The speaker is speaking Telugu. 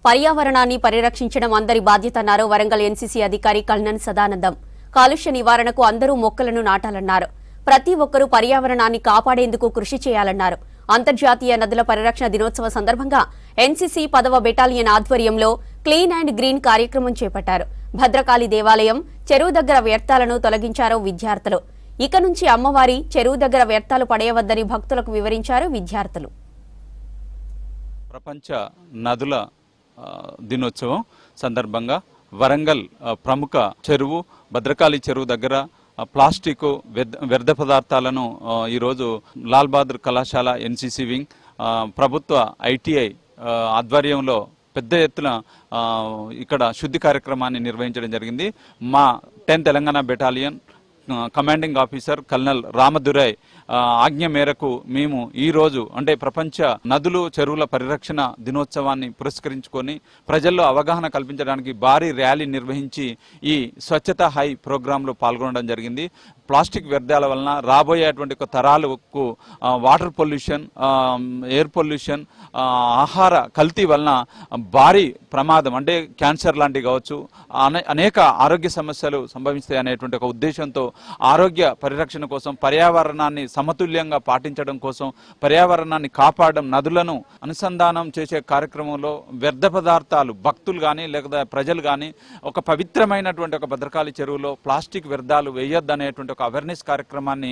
పర్యావరణాన్ని పరిరక్షించడం అందరి బాధ్యతన్నారు వరంగల్ ఎన్సీసీ అధికారి కల్నన్ సదానందం. కాలుష్య నివారణకు అందరూ మొక్కలను నాటాలన్నారు. ప్రతి ఒక్కరూ పర్యావరణాన్ని కాపాడేందుకు కృషి చేయాలన్నారు. అంతర్జాతీయ నదుల పరిరక్షణ దినోత్సవ సందర్భంగా ఎన్సీసీ 10వ బెటాలియన్ ఆధ్వర్యంలో క్లీన్ అండ్ గ్రీన్ కార్యక్రమం చేపట్టారు. భద్రకాళి దేవాలయం చెరువు దగ్గర వ్యర్థాలను తొలగించారు విద్యార్థులు. ఇక నుంచి అమ్మవారి చెరువు దగ్గర వ్యర్థాలు పడేయవద్దని భక్తులకు వివరించారు విద్యార్థులు. ప్రపంచ నదుల దినోత్సవం సందర్భంగా వరంగల్ ప్రముఖ చెరువు భద్రకాళి చెరువు దగ్గర ప్లాస్టిక్ వ్యర్థ పదార్థాలను ఈరోజు లాల్ బహదూర్ కళాశాల ఎన్సీసీ వింగ్ ప్రభుత్వ ఐటీఐ ఆధ్వర్యంలో పెద్ద ఎత్తున ఇక్కడ శుద్ధి కార్యక్రమాన్ని నిర్వహించడం జరిగింది. మా 10 Telangana battalion commanding officer colonel Ramadurai ఆజ్ఞ మేరకు మేము ఈరోజు అంటే ప్రపంచ నదులు చెరువుల పరిరక్షణ దినోత్సవాన్ని పురస్కరించుకొని ప్రజల్లో అవగాహన కల్పించడానికి భారీ ర్యాలీ నిర్వహించి ఈ స్వచ్ఛత హై ప్రోగ్రాంలో పాల్గొనడం జరిగింది. ప్లాస్టిక్ వ్యర్థాల వలన రాబోయేటువంటి తరాలకు వాటర్ పొల్యూషన్, ఎయిర్ పొల్యూషన్, ఆహార కల్తీ వలన భారీ ప్రమాదం అంటే క్యాన్సర్ లాంటివి కావచ్చు, అనేక ఆరోగ్య సమస్యలు సంభవిస్తాయి అనేటువంటి ఒక ఉద్దేశంతో ఆరోగ్య పరిరక్షణ కోసం పర్యావరణాన్ని సమతుల్యంగా పాటించడం కోసం పర్యావరణాన్ని కాపాడడం నదులను అనుసంధానం చేసే కార్యక్రమంలో వ్యర్థ పదార్థాలు భక్తులు కానీ లేకపోతే ప్రజలు కానీ ఒక పవిత్రమైనటువంటి ఒక భద్రకాళి చెరువులో ప్లాస్టిక్ వ్యర్థాలు వేయొద్దనేటువంటి ఒక అవేర్నెస్ కార్యక్రమాన్ని